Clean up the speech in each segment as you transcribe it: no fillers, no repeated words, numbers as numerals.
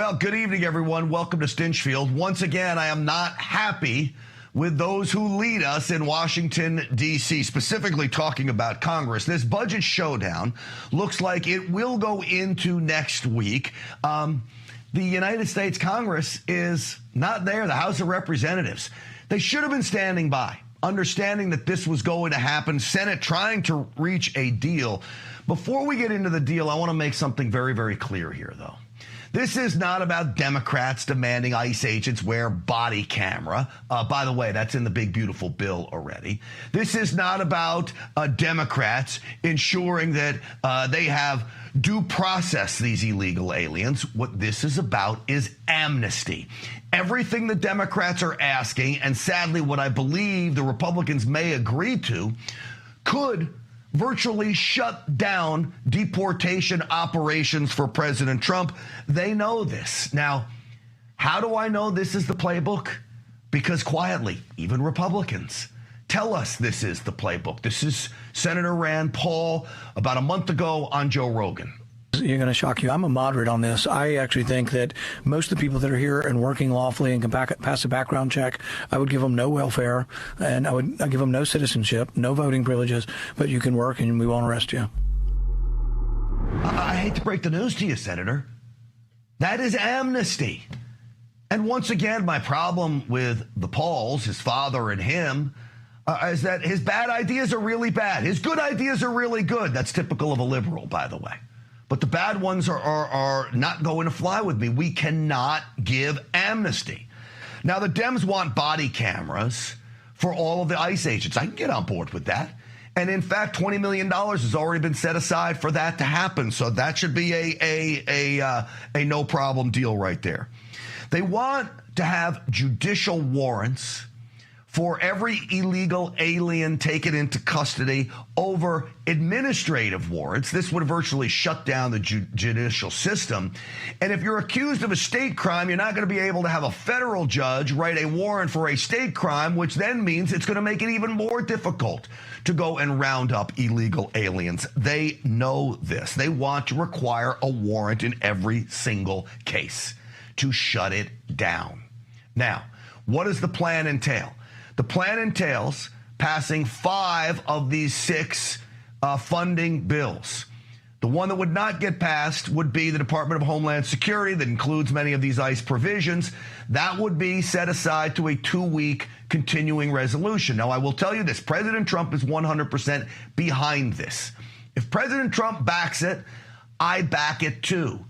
Well, good evening, everyone. Welcome to Stinchfield. Once again, I am not happy with those who lead us in Washington, D.C., specifically talking about Congress. This budget showdown looks like it will go into next week. The United States Congress is not there, the House of Representatives. They should have been standing by, understanding that this was going to happen, Senate trying to reach a deal. Before we get into the deal, I want to make something very, very clear here, though. This is not about Democrats demanding ICE agents wear body camera. By the way, that's in the big, beautiful bill already. This is not about Democrats ensuring that they have due process these illegal aliens. What this is about is amnesty. Everything the Democrats are asking, and sadly what I believe the Republicans may agree to, could virtually shut down deportation operations for President Trump. They know this. Now, how do I know this is the playbook? Because quietly, even Republicans tell us this is the playbook. This is Senator Rand Paul about a month ago on Joe Rogan. You're going to shock you. I'm a moderate on this. I actually think that most of the people that are here and working lawfully and can pass a background check, I would give them no welfare, and I'd give them no citizenship, no voting privileges, but you can work and we won't arrest you. I hate to break the news to you, Senator. That is amnesty. And once again, my problem with the Pauls, his father and him, is that his bad ideas are really bad. His good ideas are really good. That's typical of a liberal, by the way. But the bad ones are not going to fly with me. We cannot give amnesty. Now, the Dems want body cameras for all of the ICE agents. I can get on board with that. And in fact, $20 million has already been set aside for that to happen. So that should be a no problem deal right there. They want to have judicial warrants for every illegal alien taken into custody over administrative warrants. This would virtually shut down the judicial system. And if you're accused of a state crime, you're not going to be able to have a federal judge write a warrant for a state crime, which then means it's going to make it even more difficult to go and round up illegal aliens. They know this. They want to require a warrant in every single case to shut it down. Now, what does the plan entail? The plan entails passing 5 of these 6 funding bills. The one that would not get passed would be the Department of Homeland Security that includes many of these ICE provisions. That would be set aside to a 2-week continuing resolution. Now, I will tell you this. President Trump is 100% behind this. If President Trump backs it, I back it too.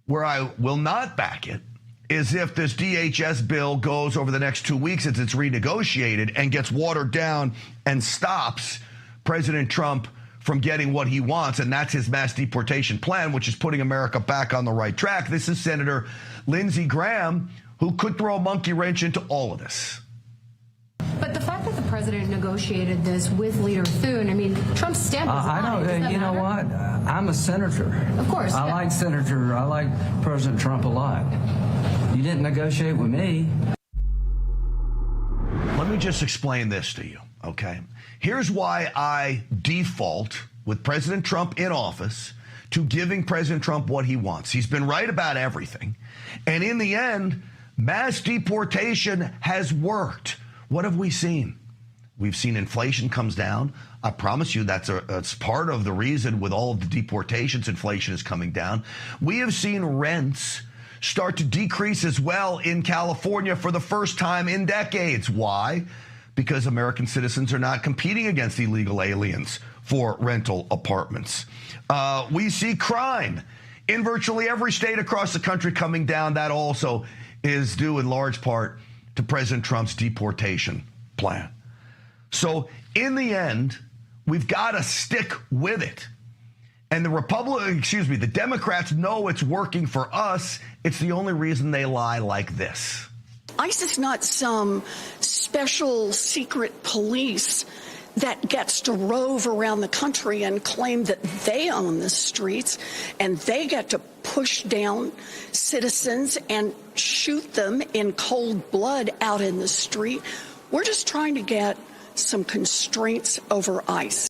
Where I will not back it is if this DHS bill goes over the next 2 weeks as it's renegotiated and gets watered down and stops President Trump from getting what he wants, and that's his mass deportation plan, which is putting America back on the right track. This is Senator Lindsey Graham, who could throw a monkey wrench into all of this. But the fact that the president negotiated this with Leader Thune, I mean, Trump's stamp is on it. You know what? I'm a senator. Of course. I like President Trump a lot. You didn't negotiate with me. Let me just explain this to you, okay? Here's why I default with President Trump in office to giving President Trump what he wants. He's been right about everything. And in the end, mass deportation has worked. What have we seen? We've seen inflation comes down. I promise you that's part of the reason with all of the deportations, inflation is coming down. We have seen rents start to decrease as well in California for the first time in decades. Why? Because American citizens are not competing against illegal aliens for rental apartments. We see crime in virtually every state across the country coming down. That also is due in large part to President Trump's deportation plan. So in the end, we've got to stick with it. And the Democrats know it's working for us. It's the only reason they lie like this. ICE is not some special secret police that gets to rove around the country and claim that they own the streets and they get to push down citizens and shoot them in cold blood out in the street. We're just trying to get some constraints over ICE.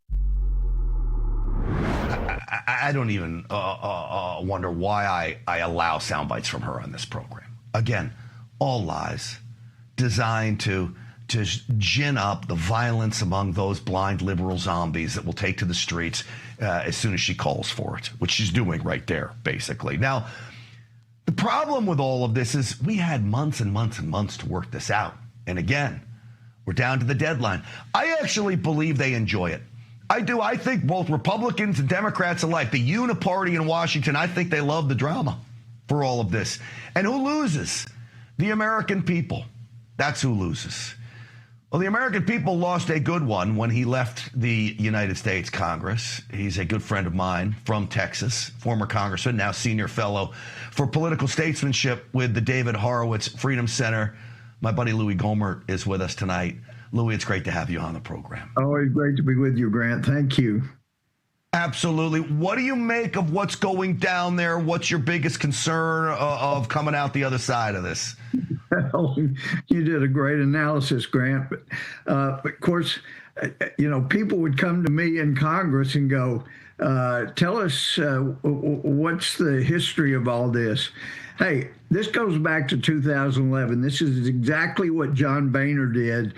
I don't even wonder why I allow sound bites from her on this program. Again, all lies designed to gin up the violence among those blind liberal zombies that will take to the streets as soon as she calls for it, which she's doing right there, basically. Now, the problem with all of this is we had months and months and months to work this out. And again, we're down to the deadline. I actually believe they enjoy it. I do. I think both Republicans and Democrats alike, the uniparty in Washington, I think they love the drama for all of this. And who loses? The American people. That's who loses. Well, the American people lost a good one when he left the United States Congress. He's a good friend of mine from Texas, former congressman, now senior fellow for political statesmanship with the David Horowitz Freedom Center. My buddy Louis Gohmert is with us tonight. Louis, it's great to have you on the program. Always great to be with you, Grant. Thank you. Absolutely. What do you make of what's going down there? What's your biggest concern of coming out the other side of this? Well, you did a great analysis, Grant. But of course, people would come to me in Congress and go, tell us what's the history of all this? Hey, this goes back to 2011. This is exactly what John Boehner did.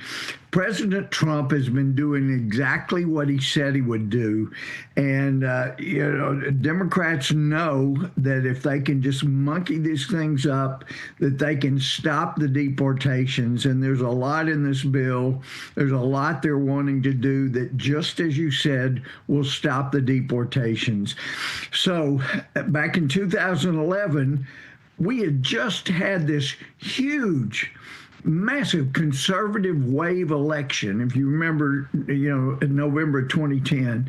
President Trump has been doing exactly what he said he would do. And, Democrats know that if they can just monkey these things up, that they can stop the deportations. And there's a lot in this bill. There's a lot they're wanting to do that, just as you said, will stop the deportations. So back in 2011, we had just had this huge, massive conservative wave election, if you remember, in November 2010.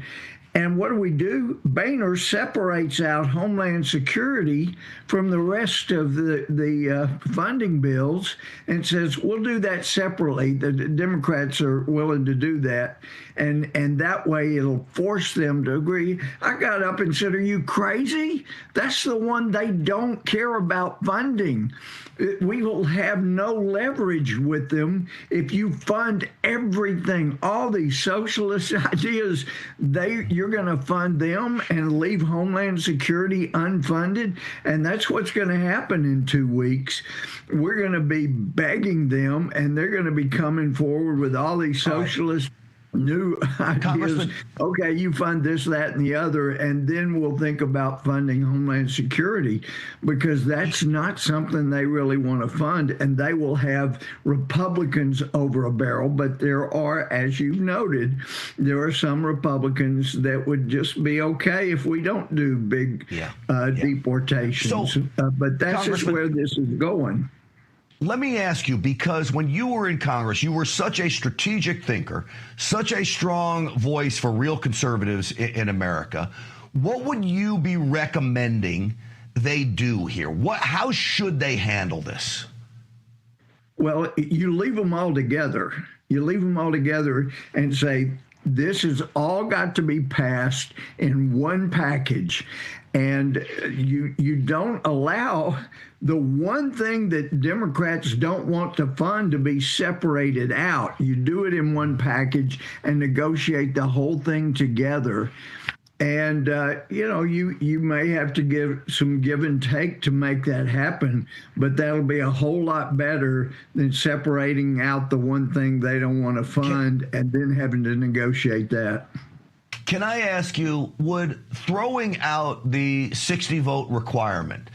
And what do? Boehner separates out Homeland Security from the rest of the funding bills and says, we'll do that separately. The Democrats are willing to do that. And that way it'll force them to agree. I got up and said, are you crazy? That's the one they don't care about funding. We will have no leverage with them if you fund everything, all these socialist ideas. You're going to fund them and leave Homeland Security unfunded, and that's what's going to happen in 2 weeks. We're going to be begging them, and they're going to be coming forward with all these socialist new ideas. Okay, you fund this, that, and the other, and then we'll think about funding Homeland Security, because that's not something they really want to fund, and they will have Republicans over a barrel. But there are, as you've noted, there are some Republicans that would just be okay if we don't do big deportations. So, but that's just where this is going. Let me ask you, because when you were in Congress, you were such a strategic thinker, such a strong voice for real conservatives in America. What would you be recommending they do here? How should they handle this? Well, you leave them all together. You leave them all together and say, this has all got to be passed in one package. And you don't allow the one thing that Democrats don't want to fund to be separated out. You do it in one package and negotiate the whole thing together. And, you may have to give some give and take to make that happen, but that'll be a whole lot better than separating out the one thing they don't want to fund and then having to negotiate that. Can I ask you, would throwing out the 60-vote requirement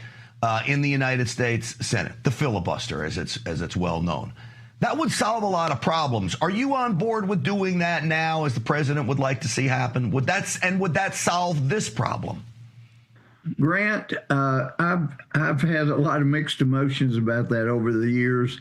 in the United States Senate, the filibuster as it's well known, that would solve a lot of problems? Are you on board with doing that now, as the president would like to see happen? Would that solve this problem? Grant, I've had a lot of mixed emotions about that over the years,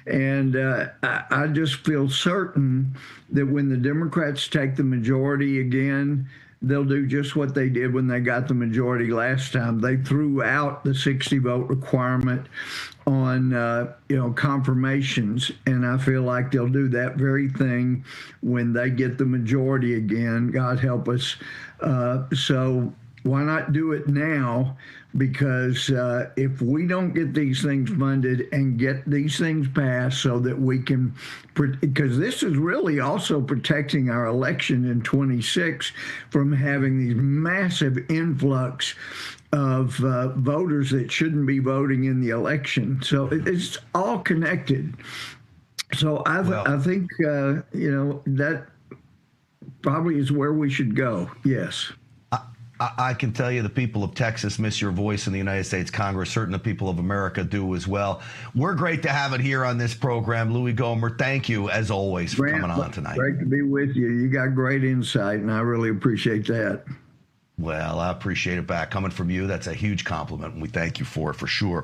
and I just feel certain that when the Democrats take the majority again, they'll do just what they did when they got the majority last time. They threw out the 60-vote requirement on confirmations, and I feel like they'll do that very thing when they get the majority again. God help us. So Why not do it now? Because if we don't get these things funded and get these things passed so that we can, because this is really also protecting our election in 26 from having these massive influx of voters that shouldn't be voting in the election. So it's all connected. So I think, that probably is where we should go. Yes. I can tell you the people of Texas miss your voice in the United States Congress. Certain the people of America do as well. We're great to have it here on this program. Louis Gohmert, thank you, as always, for coming on tonight. Great to be with you. You got great insight, and I really appreciate that. Well, I appreciate it back. Coming from you, that's a huge compliment, and we thank you for it for sure.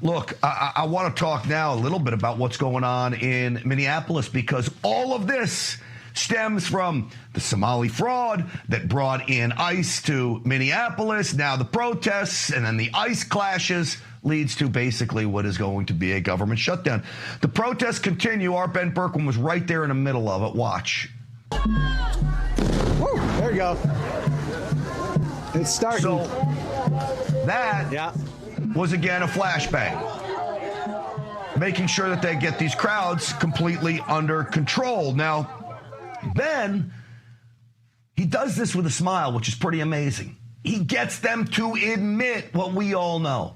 Look, I want to talk now a little bit about what's going on in Minneapolis, because all of this stems from the Somali fraud that brought in ICE to Minneapolis, now the protests, and then the ICE clashes leads to basically what is going to be a government shutdown. The protests continue. Our Ben Berkman was right there in the middle of it. Watch. Woo, there you go. It's starting. So that was again a flashbang, making sure that they get these crowds completely under control. Now, Ben, he does this with a smile, which is pretty amazing. He gets them to admit what we all know,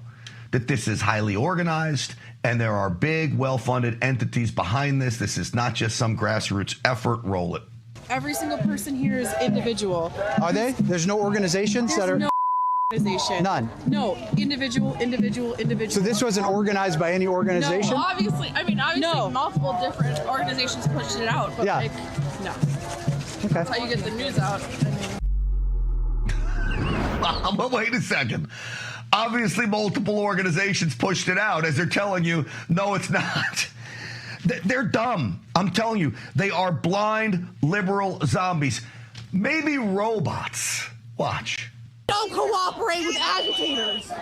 that this is highly organized and there are big, well-funded entities behind this. This is not just some grassroots effort. Roll it. Every single person here is individual. Are they? There's no organizations that are... No organization. None? No. Individual. So this wasn't organized by any organization? No, obviously multiple different organizations pushed it out, but no. Okay. That's how you get the news out. But wait a second. Obviously, multiple organizations pushed it out, as they're telling you, no, it's not. They're dumb. I'm telling you, they are blind liberal zombies. Maybe robots. Watch. We don't cooperate with agitators.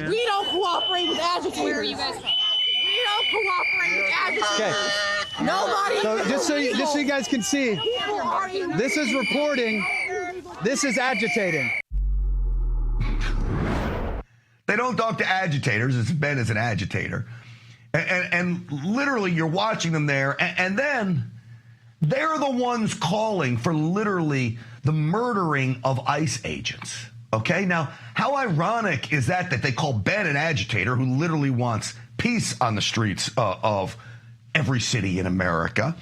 We don't cooperate with agitators. Where are you guys from? We don't cooperate with agitators. Okay. Nobody. So just so you guys can see, this is reporting. This is agitating. They don't talk to agitators, as Ben is an agitator. And literally, you're watching them there, and then they're the ones calling for literally the murdering of ICE agents. Okay, now, how ironic is that they call Ben an agitator who literally wants peace on the streets of every city in America?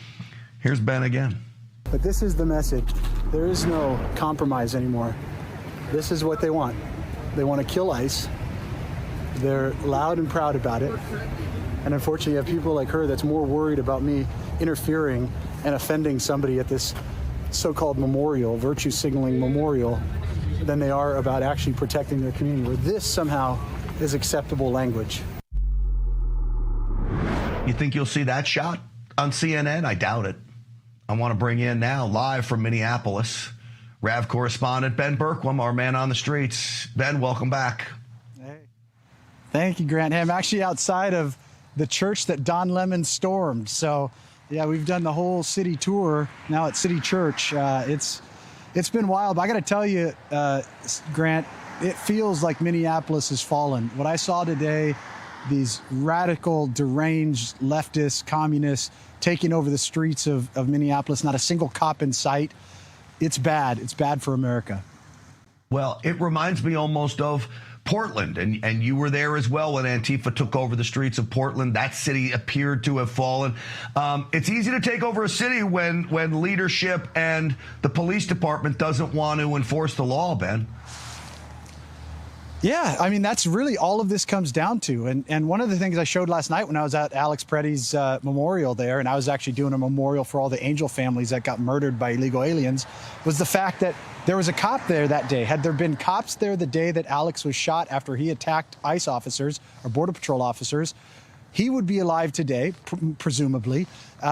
Here's Ben again. But this is the message. There is no compromise anymore. This is what they want. They want to kill ICE. They're loud and proud about it. And unfortunately, you have people like her that's more worried about me interfering and offending somebody at this so-called memorial, virtue signaling memorial, than they are about actually protecting their community, where this somehow is acceptable language. You think you'll see that shot on CNN? I doubt it. I want to bring in now, live from Minneapolis, RAV correspondent Ben Berkman, our man on the streets. Ben, welcome back. Hey. Thank you, Grant. Hey, I'm actually outside of the church that Don Lemon stormed. So, yeah, we've done the whole city tour now at City Church. It's been wild. But I got to tell you, Grant, it feels like Minneapolis has fallen. What I saw today, these radical, deranged leftists, communists taking over the streets of Minneapolis, not a single cop in sight. It's bad. It's bad for America. Well, it reminds me almost of Portland, and you were there as well when Antifa took over the streets of Portland. That city appeared to have fallen. It's easy to take over a city when leadership and the police department doesn't want to enforce the law, Ben. Yeah, I mean, that's really all of this comes down to. And one of the things I showed last night when I was at Alex Pretty's memorial there, and I was actually doing a memorial for all the angel families that got murdered by illegal aliens, was the fact that there was a cop there that day. Had there been cops there the day that Alex was shot after he attacked ICE officers or Border Patrol officers, he would be alive today, presumably,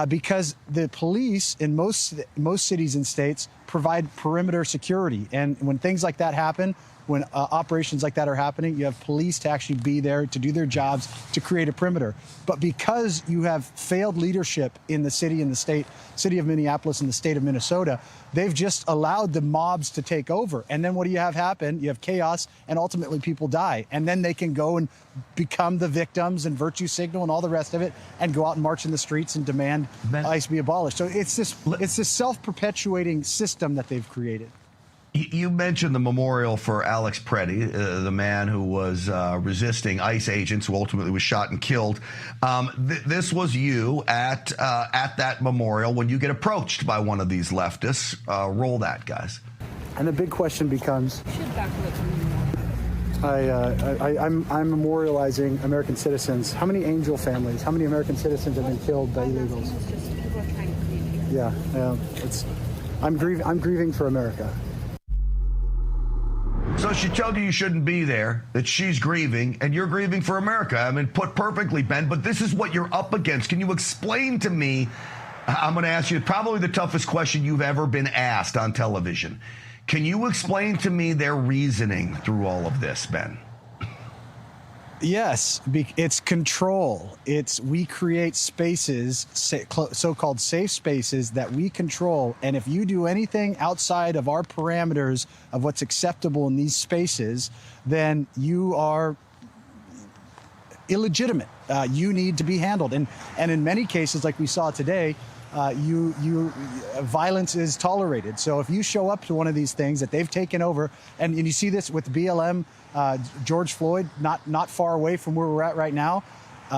because the police in most cities and states provide perimeter security. And when things like that happen, when operations like that are happening, you have police to actually be there to do their jobs, to create a perimeter. But because you have failed leadership in the city and the state, city of Minneapolis and the state of Minnesota, they've just allowed the mobs to take over. And then what do you have happen? You have chaos, and ultimately people die. And then they can go and become the victims and virtue signal and all the rest of it, and go out and march in the streets and demand ICE be abolished. So it's this self-perpetuating system that they've created. You mentioned the memorial for Alex Preddy, the man who was resisting ICE agents, who ultimately was shot and killed. This was you at that memorial when you get approached by one of these leftists. Roll that, guys. And the big question becomes, I'm memorializing American citizens. How many angel families, how many American citizens have been killed by illegals? Yeah, I'm grieving for America. So she told you shouldn't be there, that she's grieving, and you're grieving for America. I mean, put perfectly, Ben, but this is what you're up against. Can you explain to me, I'm going to ask you probably the toughest question you've ever been asked on television. Can you explain to me their reasoning through all of this, Ben? Yes, it's control. We create spaces, so-called safe spaces that we control. And if you do anything outside of our parameters of what's acceptable in these spaces, then you are illegitimate. You need to be handled. And in many cases, like we saw today, violence is tolerated. So if you show up to one of these things that they've taken over, and you see this with BLM, George Floyd, not far away from where we're at right now,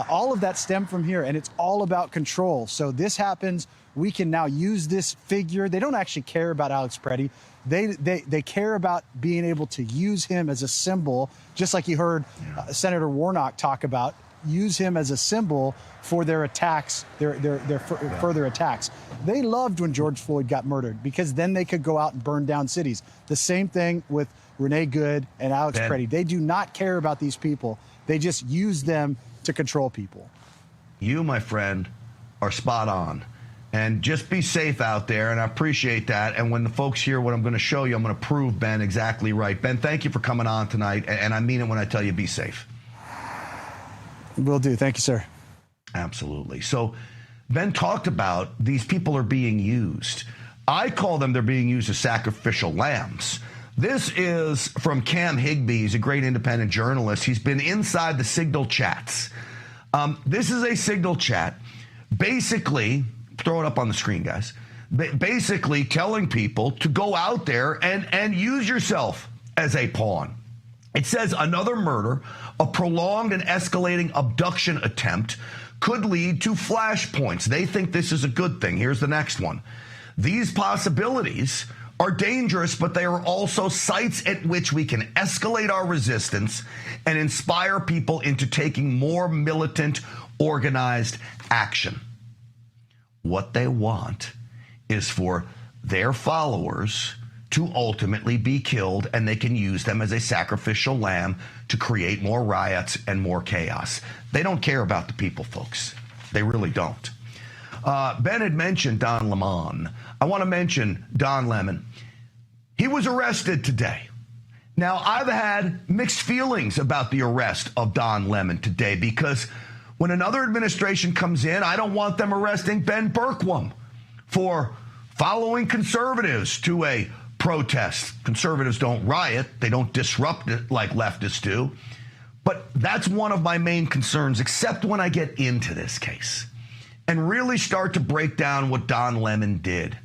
all of that stemmed from here, and it's all about control. So this happens, we can now use this figure. They don't actually care about Alex Preddy. They care about being able to use him as a symbol, just like you heard Senator Warnock talk about. Use him as a symbol for their attacks, their further attacks. They loved when George Floyd got murdered, because then they could go out and burn down cities. The same thing with Renee Good and Alex Preddy. They do not care about these people. They just use them to control people. You, my friend, are spot on. And just be safe out there, and I appreciate that. And when the folks hear what I'm going to show you, I'm going to prove Ben exactly right. Ben, thank you for coming on tonight, and I mean it when I tell you be safe. Will do. Thank you, sir. Absolutely. So Ben talked about these people are being used. I call them, they're being used as sacrificial lambs. This is from Cam Higbee. He's a great independent journalist. He's been inside the Signal chats. This is a Signal chat, basically, throw it up on the screen, guys, basically telling people to go out there and use yourself as a pawn. It says another murder, a prolonged and escalating abduction attempt could lead to flashpoints. They think this is a good thing. Here's the next one. These possibilities are dangerous, but they are also sites at which we can escalate our resistance and inspire people into taking more militant, organized action. What they want is for their followers to ultimately be killed, and they can use them as a sacrificial lamb to create more riots and more chaos. They don't care about the people, folks. They really don't. Ben had mentioned Don Lemon. I want to mention Don Lemon. He was arrested today. Now, I've had mixed feelings about the arrest of Don Lemon today, because when another administration comes in, I don't want them arresting Ben Bergquam for following conservatives to a protest. Conservatives don't riot. They don't disrupt it like leftists do. But that's one of my main concerns, except when I get into this case and really start to break down what Don Lemon did.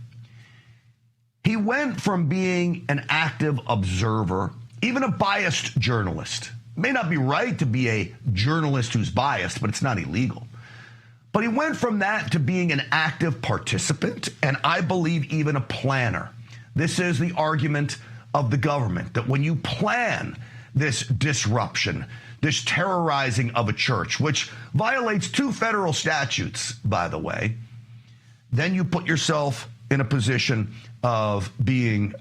He went from being an active observer, even a biased journalist. It may not be right to be a journalist who's biased, but it's not illegal. But he went from that to being an active participant, and I believe even a planner. This is the argument of the government, that when you plan this disruption, this terrorizing of a church, which violates 2 federal statutes, by the way, then you put yourself in a position of being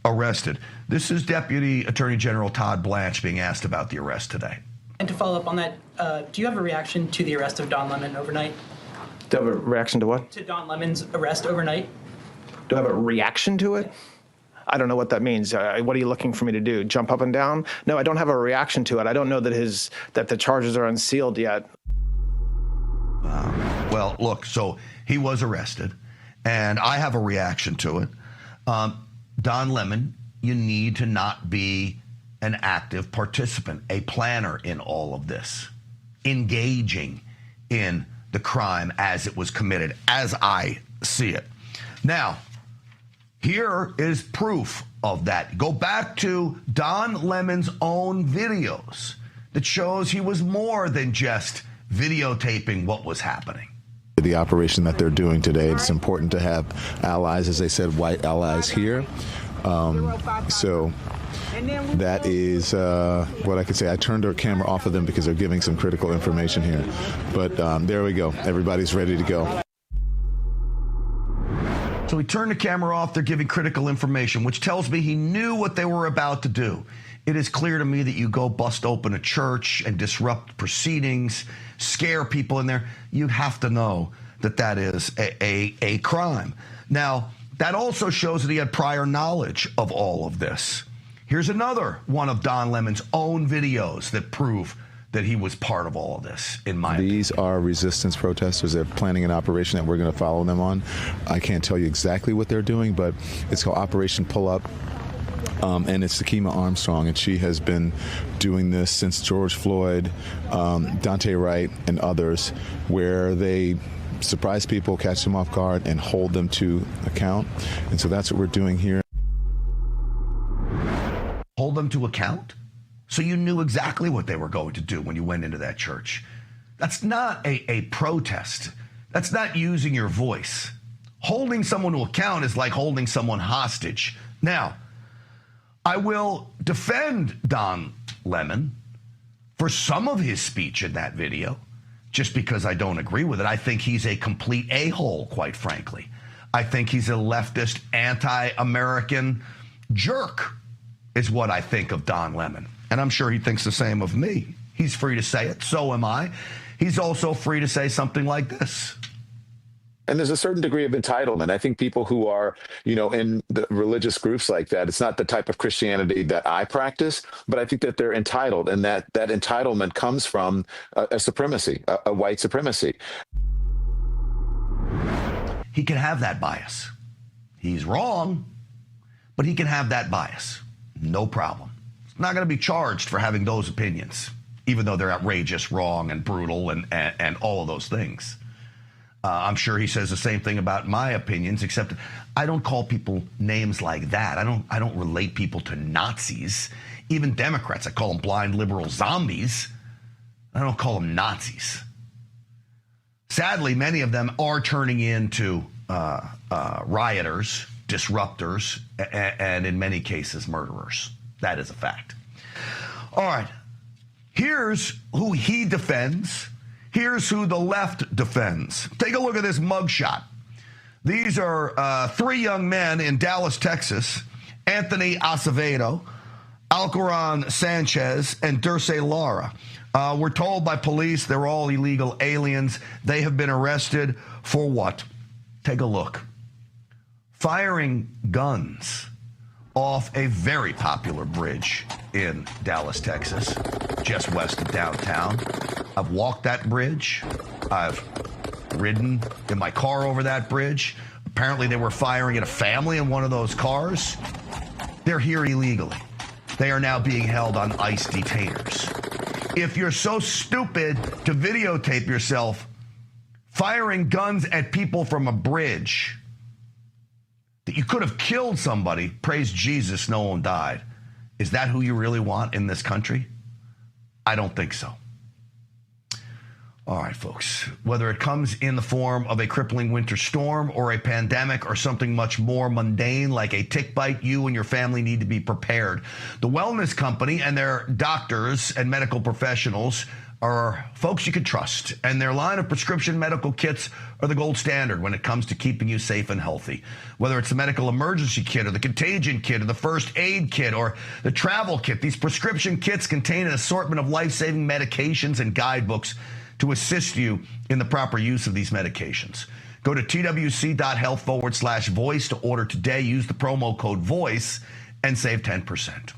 arrested. This is Deputy Attorney General Todd Blanche being asked about the arrest today. And to follow up on that, do you have a reaction to the arrest of Don Lemon overnight? Do I have a reaction to what? To Don Lemon's arrest overnight. Do I have a reaction to it? I don't know what that means. What are you looking for me to do? Jump up and down? No, I don't have a reaction to it. I don't know that the charges are unsealed yet. Well, look, so he was arrested, and I have a reaction to it. Don Lemon, you need to not be an active participant, a planner in all of this, engaging in the crime as it was committed, as I see it. Now, here is proof of that. Go back to Don Lemon's own videos that shows he was more than just videotaping what was happening. The operation that they're doing today, it's important to have allies, as they said, white allies here. So that is what I could say. I turned our camera off of them because they're giving some critical information here. But there we go. Everybody's ready to go. So he turned the camera off. They're giving critical information, which tells me he knew what they were about to do. It is clear to me that you go bust open a church and disrupt proceedings, scare people in there. You have to know that that is a crime. Now, that also shows that he had prior knowledge of all of this. Here's another one of Don Lemon's own videos that prove that he was part of all of this, in my opinion. These are resistance protesters. They're planning an operation that we're going to follow them on. I can't tell you exactly what they're doing, but it's called Operation Pull Up. And it's Takima Armstrong, and she has been doing this since George Floyd, Dante Wright, and others, where they surprise people, catch them off guard, and hold them to account. And so that's what we're doing here. Hold them to account? So you knew exactly what they were going to do when you went into that church. That's not a protest. That's not using your voice. Holding someone to account is like holding someone hostage. Now, I will defend Don Lemon for some of his speech in that video, just because I don't agree with it. I think he's a complete a-hole, quite frankly. I think he's a leftist, anti-American jerk, is what I think of Don Lemon. And I'm sure he thinks the same of me. He's free to say it. So am I. He's also free to say something like this. And there's a certain degree of entitlement. I think people who are, in the religious groups like that, it's not the type of Christianity that I practice, but I think that they're entitled, and that entitlement comes from a supremacy, a white supremacy. He can have that bias. He's wrong, but he can have that bias. No problem. He's not going to be charged for having those opinions, even though they're outrageous, wrong, and brutal, and all of those things. I'm sure he says the same thing about my opinions, except I don't call people names like that. I don't relate people to Nazis. Even Democrats, I call them blind liberal zombies. I don't call them Nazis. Sadly, many of them are turning into rioters, disruptors, and in many cases, murderers. That is a fact. All right. Here's who he defends. Here's who the left defends. Take a look at this mugshot. These are three young men in Dallas, Texas: Anthony Acevedo, Alcoran Sanchez, and Dirce Lara. We're told by police they're all illegal aliens. They have been arrested for what? Take a look. Firing guns off a very popular bridge in Dallas, Texas, just west of downtown. I've walked that bridge. I've ridden in my car over that bridge. Apparently they were firing at a family in one of those cars. They're here illegally. They are now being held on ICE detainers. If you're so stupid to videotape yourself firing guns at people from a bridge that you could have killed somebody, praise Jesus, no one died. Is that who you really want in this country? I don't think so. All right, folks, whether it comes in the form of a crippling winter storm or a pandemic or something much more mundane like a tick bite, you and your family need to be prepared. The Wellness Company and their doctors and medical professionals are folks you can trust, and their line of prescription medical kits are the gold standard when it comes to keeping you safe and healthy. Whether it's the medical emergency kit or the contagion kit or the first aid kit or the travel kit, these prescription kits contain an assortment of life-saving medications and guidebooks to assist you in the proper use of these medications. Go to twc.health/voice to order today. Use the promo code VOICE and save 10%.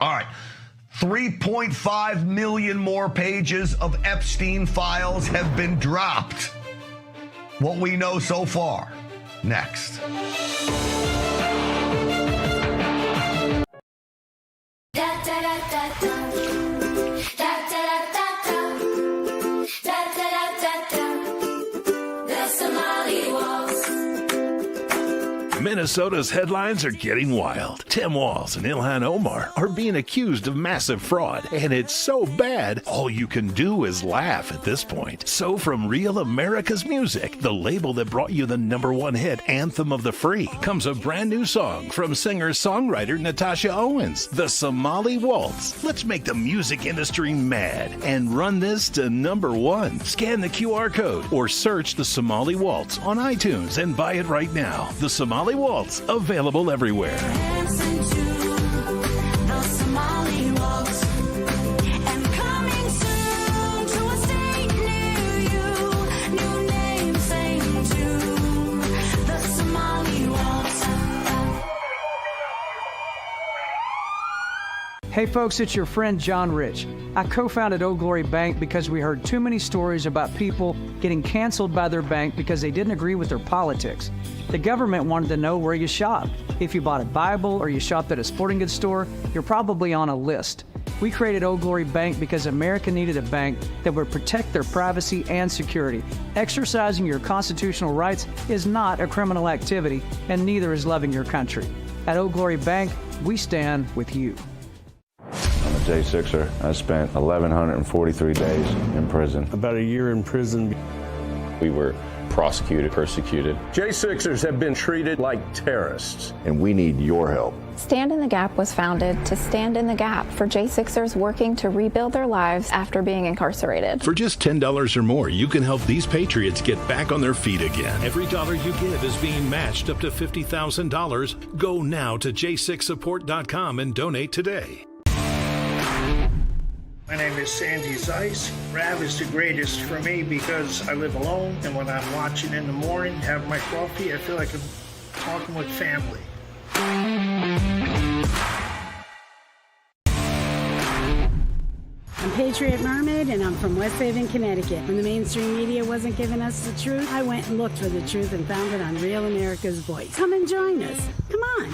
All right. 3.5 million more pages of Epstein files have been dropped. What we know so far. Next. Minnesota's headlines are getting wild. Tim Walz and Ilhan Omar are being accused of massive fraud, and it's so bad, all you can do is laugh at this point. So from Real America's Music, the label that brought you the #1 hit, Anthem of the Free, comes a brand new song from singer-songwriter Natasha Owens, The Somali Waltz. Let's make the music industry mad and run this to #1. Scan the QR code or search The Somali Waltz on iTunes and buy it right now. The Somali Waltz, available everywhere. Hey folks, it's your friend John Rich. I co-founded Old Glory Bank because we heard too many stories about people getting canceled by their bank because they didn't agree with their politics. The government wanted to know where you shop. If you bought a Bible or you shopped at a sporting goods store, you're probably on a list. We created Old Glory Bank because America needed a bank that would protect their privacy and security. Exercising your constitutional rights is not a criminal activity, and neither is loving your country. At Old Glory Bank, we stand with you. I'm a J6er. I spent 1,143 days in prison. About a year in prison. We were prosecuted, persecuted. J6ers have been treated like terrorists. And we need your help. Stand in the Gap was founded to stand in the gap for J6ers working to rebuild their lives after being incarcerated. For just $10 or more, you can help these patriots get back on their feet again. Every dollar you give is being matched up to $50,000. Go now to j6support.com and donate today. My name is Sandy Zeiss. Rav is the greatest for me because I live alone, and when I'm watching in the morning, have my coffee, I feel like I'm talking with family. I'm Patriot Mermaid, and I'm from West Haven, Connecticut. When the mainstream media wasn't giving us the truth, I went and looked for the truth and found it on Real America's Voice. Come and join us. Come on.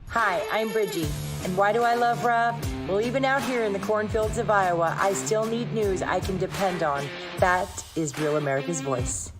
Hi, I'm Bridgie, and why do I love Rav? Well, even out here in the cornfields of Iowa, I still need news I can depend on. That is Real America's Voice.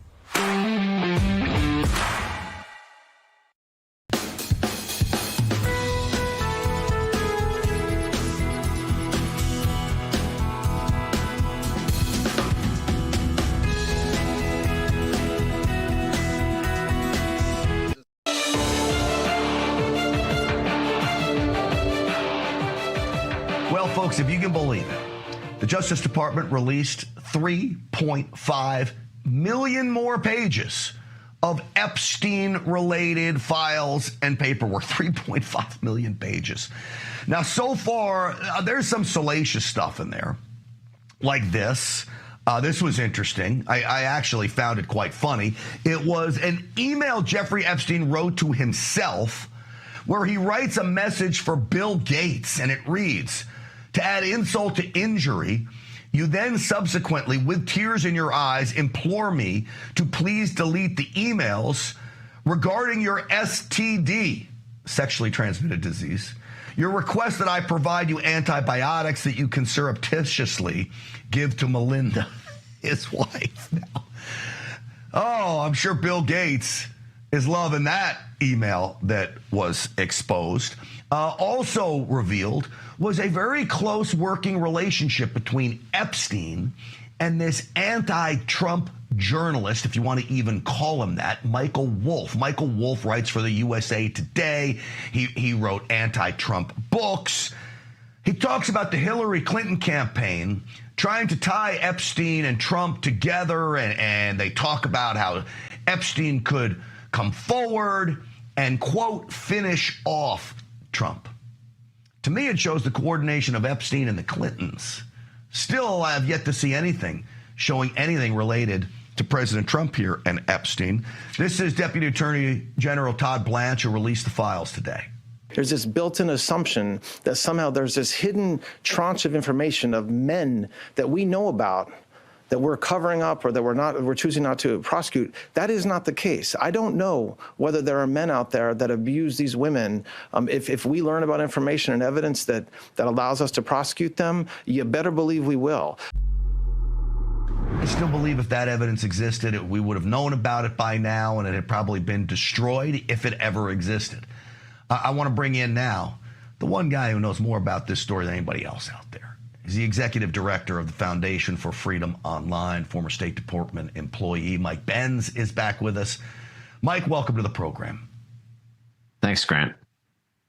Folks, if you can believe it, the Justice Department released 3.5 million more pages of Epstein-related files and paperwork. 3.5 million pages. Now, so far, there's some salacious stuff in there, like this. This was interesting. I actually found it quite funny. It was an email Jeffrey Epstein wrote to himself where he writes a message for Bill Gates, and it reads, "To add insult to injury, you then subsequently, with tears in your eyes, implore me to please delete the emails regarding your STD, sexually transmitted disease. Your request that I provide you antibiotics that you can surreptitiously give to Melinda," his wife now. Oh, I'm sure Bill Gates is loving that email that was exposed. Also revealed was a very close working relationship between Epstein and this anti-Trump journalist, if you want to even call him that, Michael Wolff. Michael Wolff writes for the USA Today. He wrote anti-Trump books. He talks about the Hillary Clinton campaign trying to tie Epstein and Trump together, and they talk about how Epstein could come forward and, quote, finish off Trump. To me, it shows the coordination of Epstein and the Clintons. Still, I have yet to see anything showing anything related to President Trump here and Epstein. This is Deputy Attorney General Todd Blanche, who released the files today. There's this built-in assumption that somehow there's this hidden tranche of information of men that we know about that we're covering up or that we're choosing not to prosecute. That is not the case. I don't know whether there are men out there that abuse these women. If we learn about information and evidence that allows us to prosecute them, you better believe we will. I still believe if that evidence existed, we would have known about it by now, and it had probably been destroyed if it ever existed. I want to bring in now the one guy who knows more about this story than anybody else out there. He's the executive director of the Foundation for Freedom Online, former State Department employee. Mike Benz is back with us. Mike, welcome to the program. Thanks, Grant.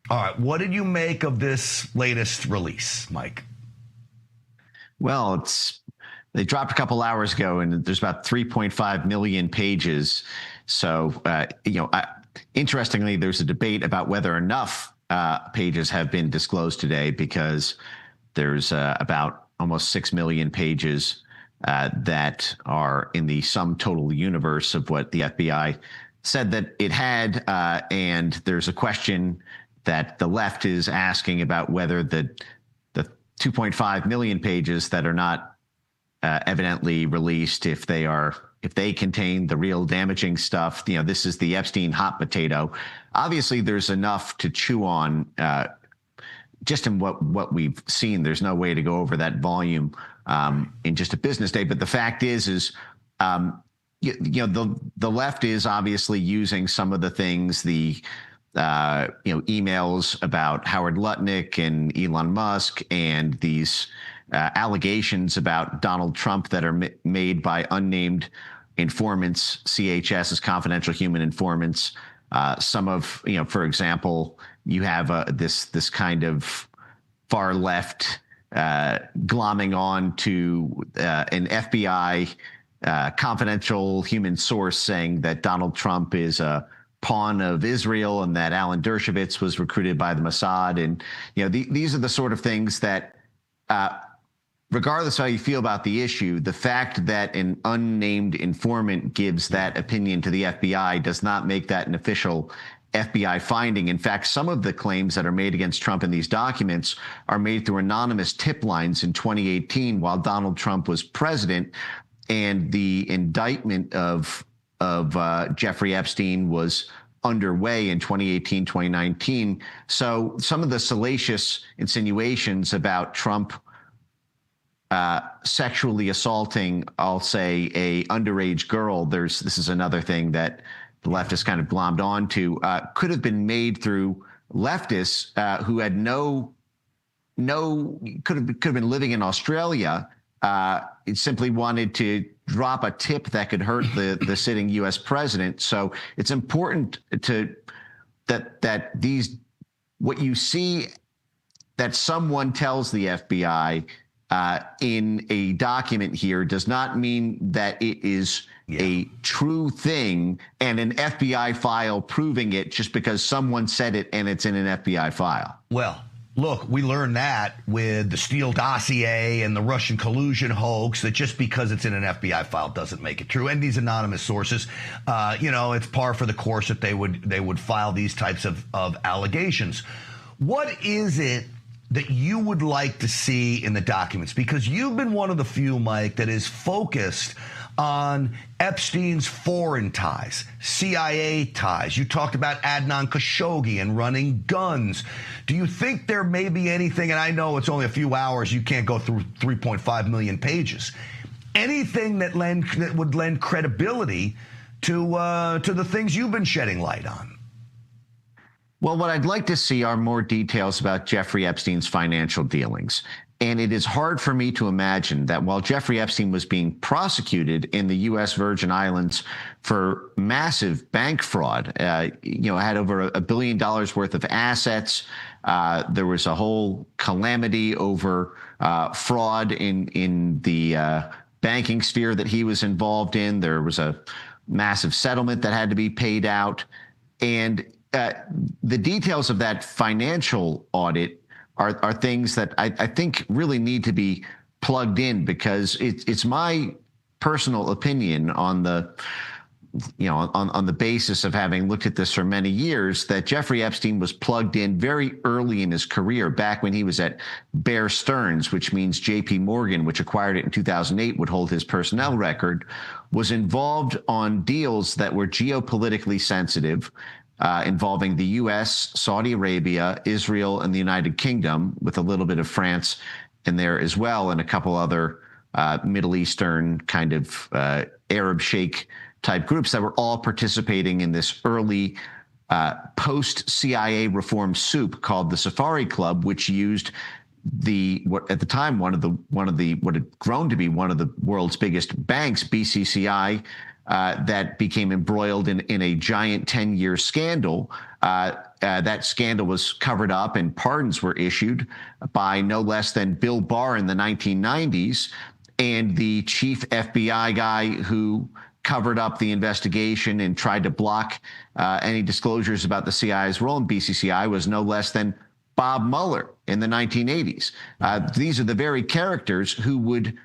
All right, what did you make of this latest release, Mike? Well, they dropped a couple hours ago, and there's about 3.5 million pages. So, interestingly, there's a debate about whether enough pages have been disclosed today, because there's about almost 6 million pages that are in the sum total universe of what the FBI said that it had. And there's a question that the left is asking about whether the 2.5 million pages that are not evidently released, if they contain the real damaging stuff. This is the Epstein hot potato. Obviously, there's enough to chew on just in what we've seen. There's no way to go over that volume in just a business day. But the fact is the left is obviously using some of the things, the emails about Howard Lutnick and Elon Musk, and these allegations about Donald Trump that are made by unnamed informants, CHS's confidential human informants. Some of, for example, you have this kind of far left glomming on to an FBI confidential human source saying that Donald Trump is a pawn of Israel and that Alan Dershowitz was recruited by the Mossad. And, these are the sort of things that, regardless of how you feel about the issue, the fact that an unnamed informant gives that opinion to the FBI does not make that an official FBI finding. In fact, some of the claims that are made against Trump in these documents are made through anonymous tip lines in 2018 while Donald Trump was president, and the indictment of Jeffrey Epstein was underway in 2018, 2019. So some of the salacious insinuations about Trump sexually assaulting, I'll say, a underage girl, this is another thing that the leftists kind of glommed onto, could have been made through leftists who had could have been living in Australia. Simply wanted to drop a tip that could hurt the sitting U.S. president. So it's important that what you see that someone tells the FBI in a document here does not mean that it is a true thing and an FBI file proving it just because someone said it and it's in an FBI file. Well, look, we learned that with the Steele dossier and the Russian collusion hoax, that just because it's in an FBI file doesn't make it true. And these anonymous sources, it's par for the course that they would file these types of allegations. What is it that you would like to see in the documents? Because you've been one of the few, Mike, that is focused on Epstein's foreign ties, CIA ties. You talked about Adnan Khashoggi and running guns. Do you think there may be anything, and I know it's only a few hours, you can't go through 3.5 million pages, anything that would lend credibility to the things you've been shedding light on? Well, what I'd like to see are more details about Jeffrey Epstein's financial dealings. And it is hard for me to imagine that while Jeffrey Epstein was being prosecuted in the U.S. Virgin Islands for massive bank fraud, had over $1 billion worth of assets. There was a whole calamity over fraud in the banking sphere that he was involved in. There was a massive settlement that had to be paid out. And the details of that financial audit are things that I think really need to be plugged in, because it's my personal opinion on the basis of having looked at this for many years, that Jeffrey Epstein was plugged in very early in his career, back when he was at Bear Stearns, which means JP Morgan, which acquired it in 2008, would hold his personnel record, was involved on deals that were geopolitically sensitive, involving the U.S., Saudi Arabia, Israel, and the United Kingdom, with a little bit of France in there as well, and a couple other Middle Eastern kind of Arab Sheikh type groups that were all participating in this early post-CIA reform soup called the Safari Club, which used what at the time what had grown to be one of the world's biggest banks, BCCI, that became embroiled in a giant 10-year scandal. That scandal was covered up and pardons were issued by no less than Bill Barr in the 1990s, and the chief FBI guy who covered up the investigation and tried to block any disclosures about the CIA's role in BCCI was no less than Bob Mueller in the 1980s. These are the very characters who would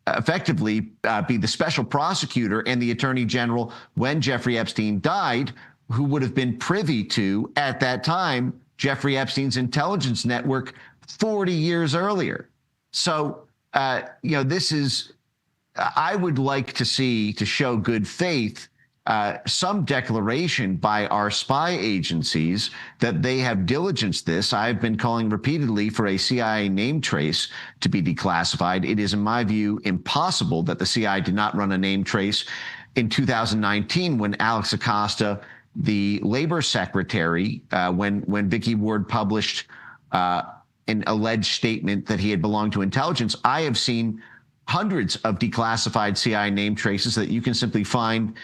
effectively be the special prosecutor and the attorney general when Jeffrey Epstein died, who would have been privy to, at that time, Jeffrey Epstein's intelligence network 40 years earlier. So, this is, I would like to see, to show good faith, some declaration by our spy agencies that they have diligenced this. I've been calling repeatedly for a CIA name trace to be declassified. It is, in my view, impossible that the CIA did not run a name trace in 2019 when Alex Acosta, the labor secretary, when Vicky Ward published an alleged statement that he had belonged to intelligence. I have seen hundreds of declassified CIA name traces that you can simply find,